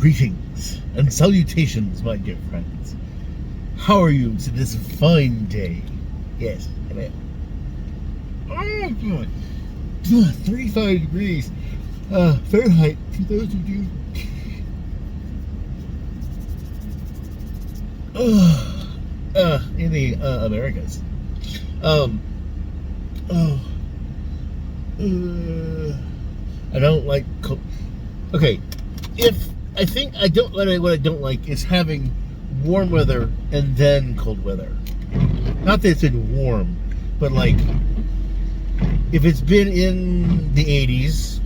Greetings and salutations, my dear friends. How are you to this fine day? Yes, hello. Oh, good. 35 degrees Fahrenheit, 2002. In the Americas. I don't like cold. Okay, what I don't like is having warm weather and then cold weather. Not that it's been warm, but like if it's been in the 80s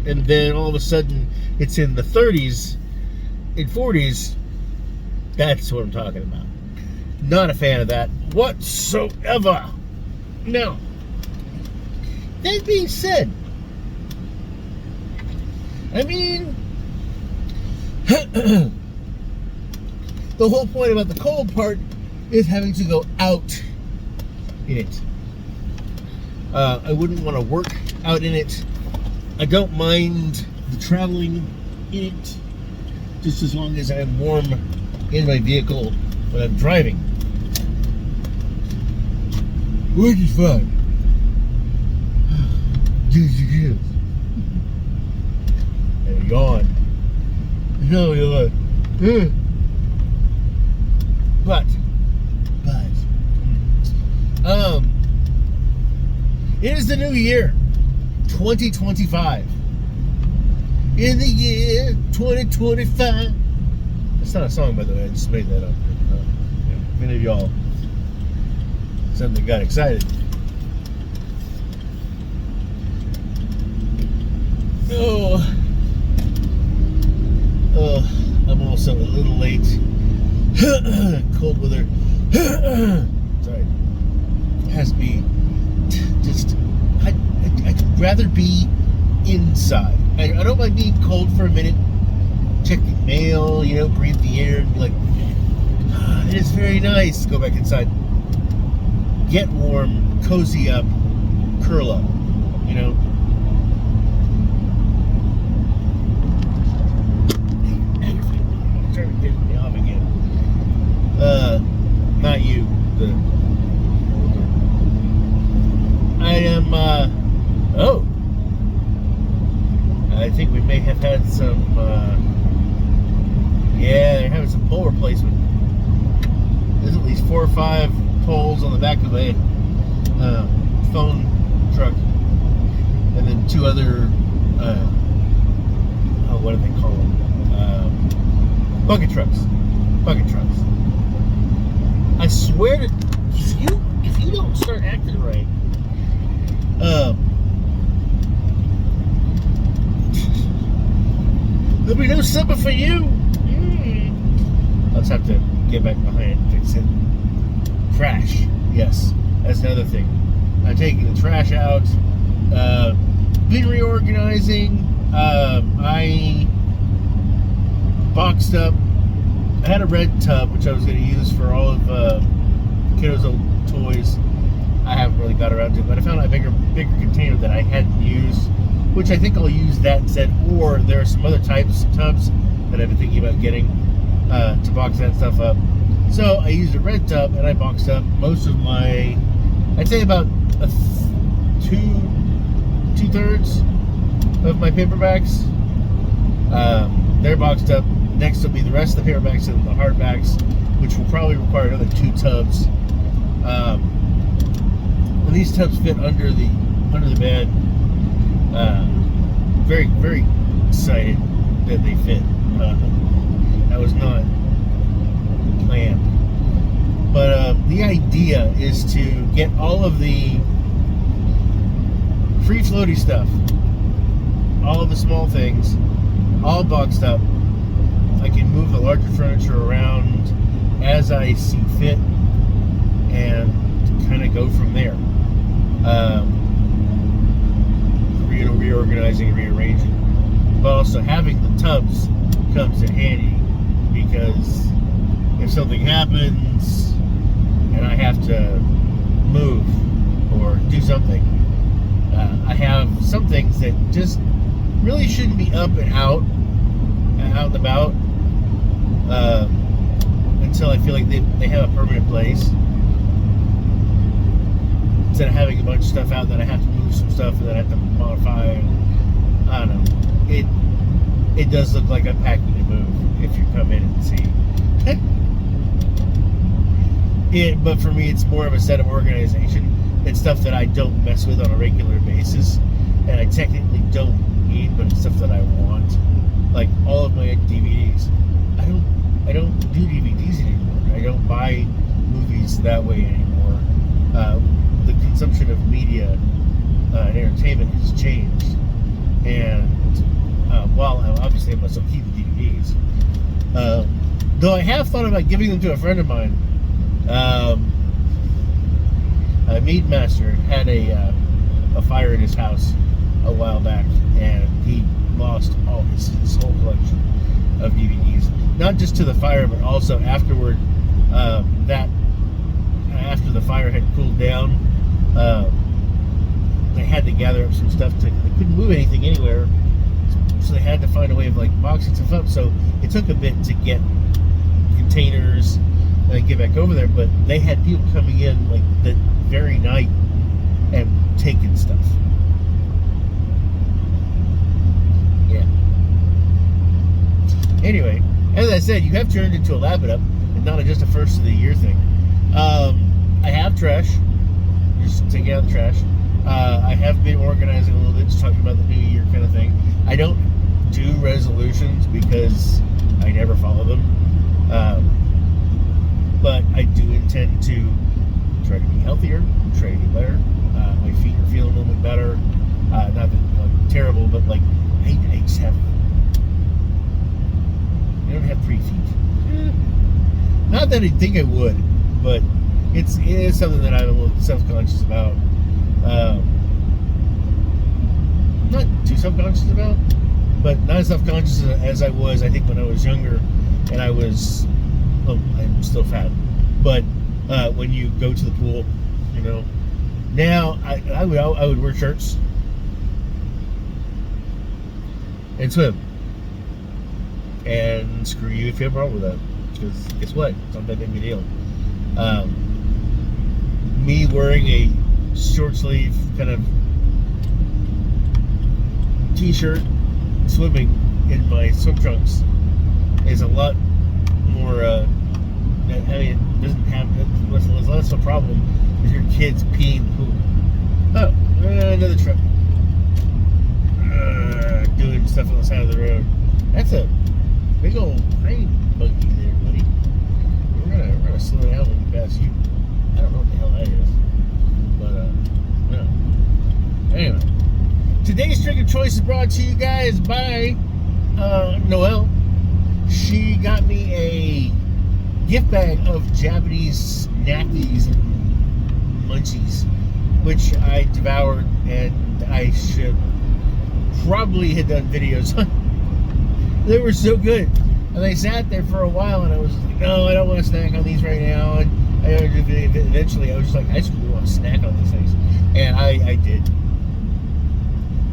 and then all of a sudden it's in the 30s and 40s, that's what I'm talking about. Not a fan of that whatsoever. Now, that being said, I mean, the whole point about the cold part is having to go out in it. I wouldn't want to work out in it. I don't mind the traveling in it, just as long as I'm warm in my vehicle when I'm driving. Which is fine. And yawn. No, you're like, but, it is the new year, 2025. In the year 2025. That's not a song, by the way. I just made that up. Many of y'all suddenly got excited. I'm also a little late. Cold weather. Sorry. It has to be just. I'd rather be inside. I don't mind being cold for a minute. Checking mail, breathe the air and be like, it is very nice. Go back inside. Get warm, cozy up, curl up, Trying to get me off again. Not you. I am, I think we may have had some, they're having some pole replacement. There's at least 4 or 5 poles on the back of a phone truck, and then 2 other what do they call them? Bucket trucks. I swear to if you don't start acting right, there'll be no supper for you. I'll just have to get back behind and fix it. Trash. Yes, that's another thing. I'm taking the trash out. Been reorganizing. I boxed up. I had a red tub, which I was going to use for all of kiddos' old toys. I haven't really got around to it, but I found a bigger container that I hadn't used, which I think I'll use that instead. Or there are some other types of tubs that I've been thinking about getting to box that stuff up. So I used a red tub and I boxed up most of my, I'd say about 2/3 of my paperbacks. They're boxed up. Next will be the rest of the paperbacks and the hardbacks, which will probably require another 2 tubs. And these tubs fit under the bed. Very, very excited that they fit. That was not planned. But the idea is to get all of the free floaty stuff, all of the small things, all boxed up. I can move the larger furniture around as I see fit and kind of go from there. Reorganizing and rearranging. But also having the tubs comes in handy, because if something happens and I have to move or do something, I have some things that just really shouldn't be up and out and about, until I feel like they have a permanent place. Instead of having a bunch of stuff out that I have to move some stuff and that I have to modify. I don't know. It does look like I'm packing to move if you come in and see. But for me, it's more of a set of organization. It's stuff that I don't mess with on a regular basis, and I technically don't need, but it's stuff that I want. Like all of my DVDs. I don't do DVDs anymore. I don't buy movies that way anymore. The consumption of media and entertainment has changed, and while obviously I must still keep the DVDs, though I have thought about giving them to a friend of mine. Meat Master had a fire in his house a while back, and he lost all his whole collection of DVDs. Not just to the fire, but also afterward. That after the fire had cooled down, they had to gather up some stuff. They couldn't move anything anywhere, so they had to find a way of like boxing stuff up. So it took a bit to get containers and get back over there. But they had people coming in like the very night and taking stuff. Yeah. Anyway, as I said, you have turned into a Lab It Up and not just a first of the year thing. I have trash. Just taking out the trash. I have been organizing a little bit, just talking about the new year kind of thing. I don't do resolutions because I never follow them. But I do intend to try to be healthier, try to get better. My feet are feeling a little bit better. Not that terrible, but like I just have. I don't have pretty feet. Not that I think I would, but it is something that I'm a little self-conscious about. Not too self-conscious about, but not as self-conscious as I was, I think, when I was younger, and I was. Oh, I'm still fat, but when you go to the pool, you know, now I would wear shirts and swim, and screw you if you have a problem with that, because guess what? It's not that big of a deal. Me wearing a short sleeve kind of t-shirt, swimming in my swim trunks is a lot more. I mean, it doesn't have less of a problem if your kids peeing poop. Oh, another truck doing stuff on the side of the road. That's a big old crane buggy there, buddy. We're gonna slow down when we pass you. I don't know what the hell that is, but no. Anyway, today's drink of choice is brought to you guys by Noelle. She got me a gift bag of Japanese snackies and munchies, which I devoured, and I should probably have done videos on. They were so good, and I sat there for a while, and I was like, no, I don't want to snack on these right now. And eventually I was just like, I just want to snack on these things, and I did,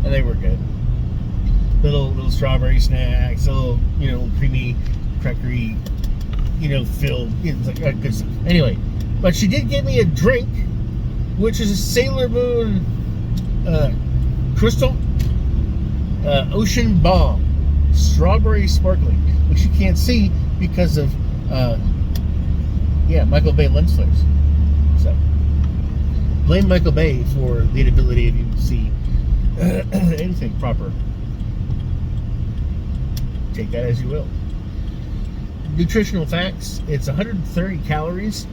and they were good. Little strawberry snacks, little creamy, crackery, filled. It's like good stuff. Anyway, but she did give me a drink, which is a Sailor Moon Crystal Ocean Bomb Strawberry Sparkling, which you can't see because of Michael Bay lens flares. So blame Michael Bay for the inability of you to see anything proper. Take that as you will. Nutritional facts: it's 130 calories,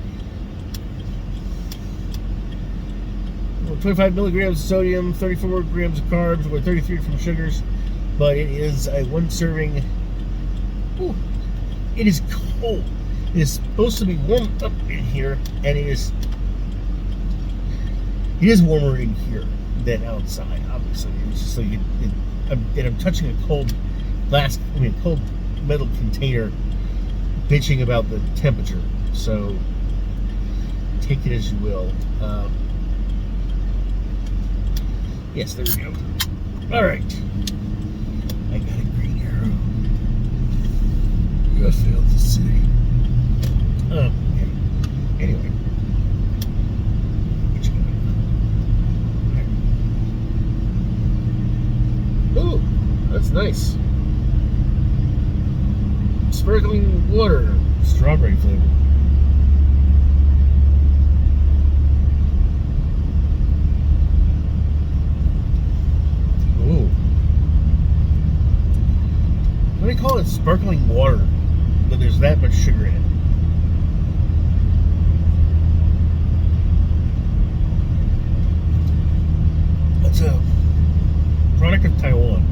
25 milligrams of sodium, 34 grams of carbs, with 33 from sugars. But it is a one serving. Ooh, it is cold. It is supposed to be warmed up in here, and it is warmer in here than outside. Obviously, it's just so I'm touching a cold cold metal container, bitching about the temperature. So take it as you will. Yes, there we go. All right. I got a green arrow. I failed to see. sparkling water, strawberry flavor. Ooh. What do you call it? Sparkling water, but there's that much sugar in it. It's a product of Taiwan.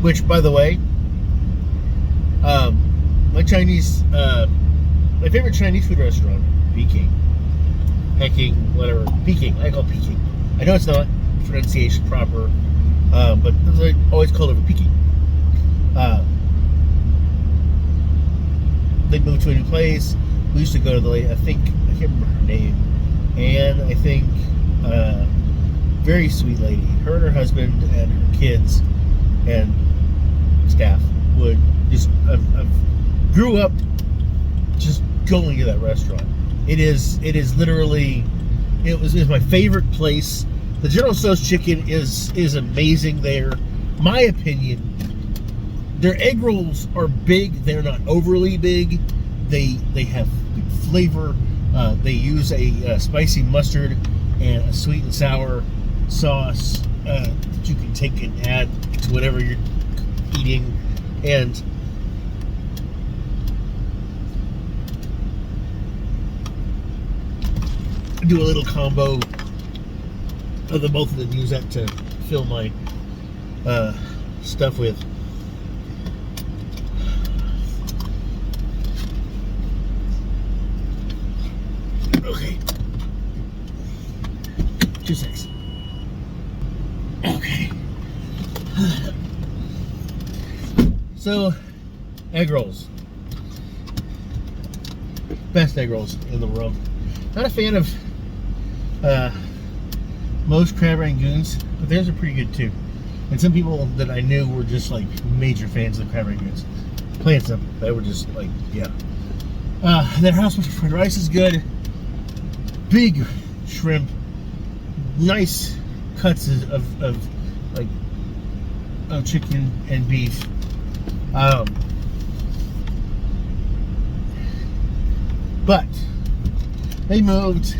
Which, by the way, my favorite Chinese food restaurant, Peking, whatever, Peking. I call it Peking. I know it's not pronunciation proper, but I always call it Peking. They moved to a new place. We used to go to the lady, I can't remember her name, and I think very sweet lady. Her and her husband and her kids and staff would just grew up just going to that restaurant. It is literally it was my favorite place. The General Tso's chicken is amazing there. My opinion, their egg rolls are big. They're not overly big. They have good flavor. They use a spicy mustard and a sweet and sour sauce that you can take and add to whatever you're eating, and do a little combo of the both of them. Use that to fill my stuff with. Okay, 2 seconds. Okay. So, egg rolls. Best egg rolls in the world. Not a fan of most crab rangoons, but theirs are pretty good too. And some people that I knew were just like major fans of the crab rangoons. Plain and simple. They were just like, yeah. Their house with fried rice is good. Big shrimp. Nice cuts of chicken and beef. But they moved.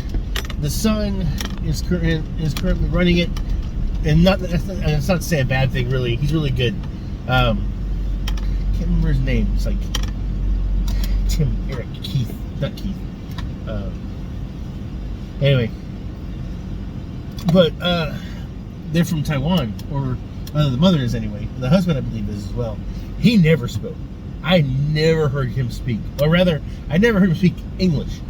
The son is currently running it, and it's not to say a bad thing really. He's really good. Can't remember his name. It's like Keith, not Keith. Anyway, but they're from Taiwan, or the mother is anyway. The husband, I believe, is as well. He never spoke. I never heard him speak, or rather, I never heard him speak English.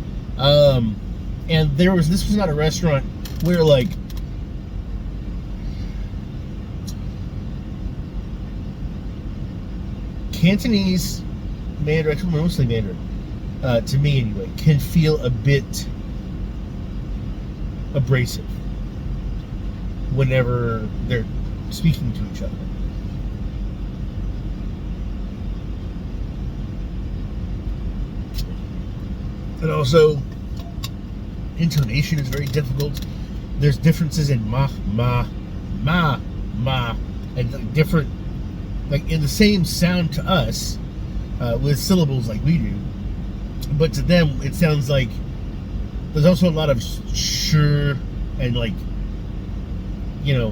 And this was not a restaurant where like Cantonese, Mandarin, actually mostly Mandarin, to me anyway, can feel a bit abrasive whenever they're speaking to each other. And also, intonation is very difficult. There's differences in ma, and like different, like in the same sound to us, with syllables like we do, but to them it sounds like there's also a lot of sure and like, you know,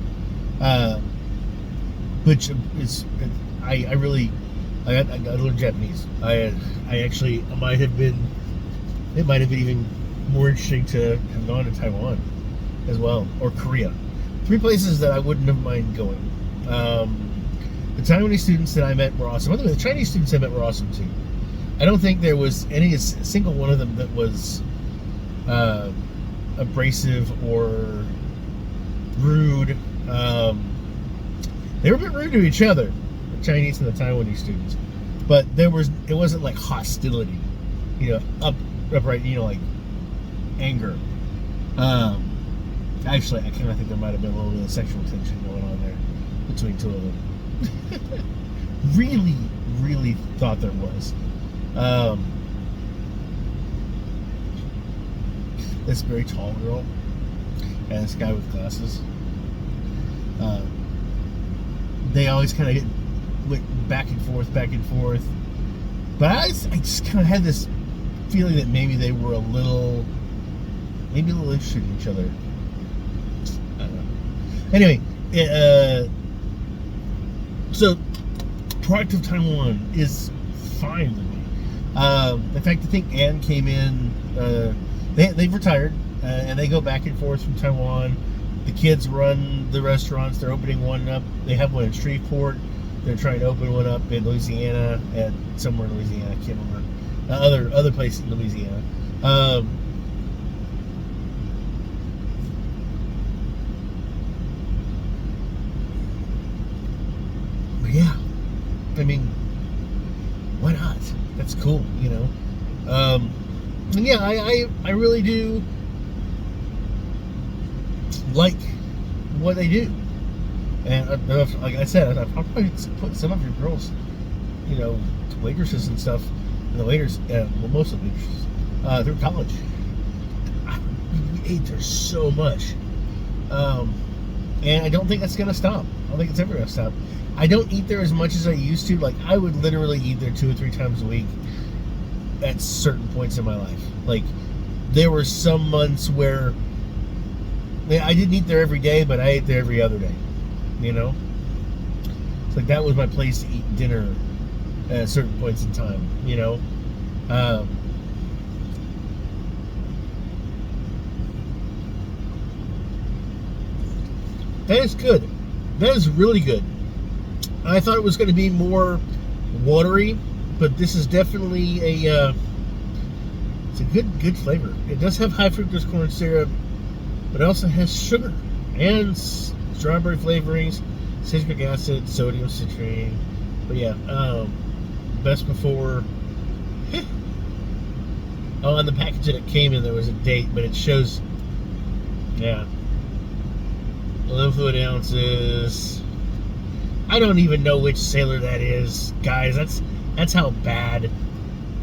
which is I learned Japanese. I actually might have been even more interesting to have gone to Taiwan as well, or Korea. 3 places that I wouldn't have mind going. The Taiwanese students that I met were awesome. By the way, the Chinese students I met were awesome too. I don't think there was a single one of them that was abrasive or rude. They were a bit rude to each other, the Chinese and the Taiwanese students, but it wasn't like hostility, upright, like anger. Actually, I kind of think there might have been a little bit of sexual tension going on there between two of them. Really, really thought there was. This very tall girl and this guy with glasses. they always kind of went back and forth, back and forth. But I just kind of had this feeling that maybe they were a little interested in each other. I don't know. Anyway, so Product of Taiwan is fine with me. In fact, I think Anne came in. They've retired, and they go back and forth from Taiwan. The kids run the restaurants. They're opening one up. They have one in Shreveport. They're trying to open one up in Louisiana, and somewhere in Louisiana. I can't remember. Other place in Louisiana. But yeah, I mean, why not? That's cool, you know. And yeah, I really do like what they do. And like I said, I'll probably put some of your girls, you know, waitresses and stuff, and the waiters, well, most of the waitresses, through college. We ate there so much. And I don't think that's going to stop. I don't think it's ever going to stop. I don't eat there as much as I used to. Like, I would literally eat there 2 or 3 times a week at certain points in my life. Like, there were some months where I didn't eat there every day, but I ate there every other day. You know? It's like that was my place to eat dinner at certain points in time, you know? That is good. That is really good. I thought it was going to be more watery, but this is definitely it's a good flavor. It does have high fructose corn syrup, but it also has sugar and strawberry flavorings, citric acid, sodium citrate. But yeah, best before. Oh, on the package that it came in, there was a date, but it shows, yeah, 11 fluid ounces. I don't even know which sailor that is, guys. That's how bad.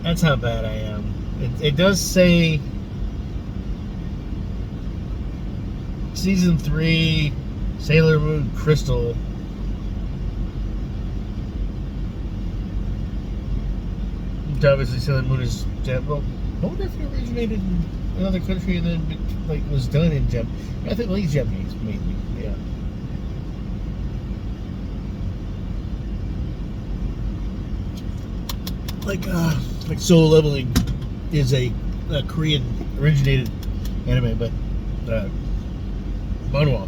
That's how bad I am. It does say Season 3 Sailor Moon Crystal. Obviously, Sailor Moon is Japan. I wonder if it originated in another country and then like was done in Japan. I think it's Japanese mainly. Yeah. Like Solo Leveling is a Korean originated anime, but manhwa,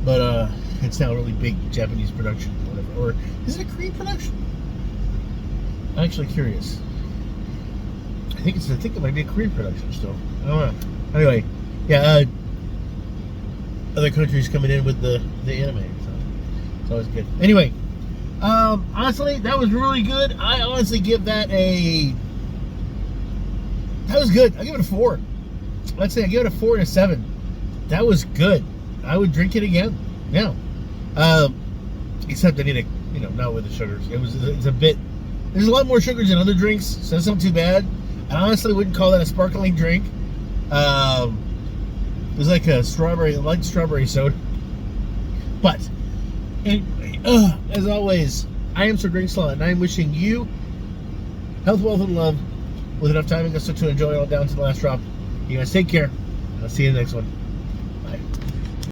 but it's now a really big Japanese production, or whatever. Or is it a Korean production? I'm actually curious. I think it might be a Korean production still. I don't know. Anyway, yeah. Other countries coming in with the anime, so it's always good. Anyway. Honestly, that was really good. I honestly give that was good. I give it a 4. Let's say I give it a 4 and a 7. That was good. I would drink it again. Yeah. Except I need not with the sugars. It's a bit, there's a lot more sugars in other drinks, so that's not too bad. I honestly wouldn't call that a sparkling drink. It was like a light strawberry soda. But anyway, as always, I am Sir Drinkslot, and I am wishing you health, wealth, and love with enough time and gusto to enjoy it all down to the last drop. You guys take care, and I'll see you in the next one. Bye.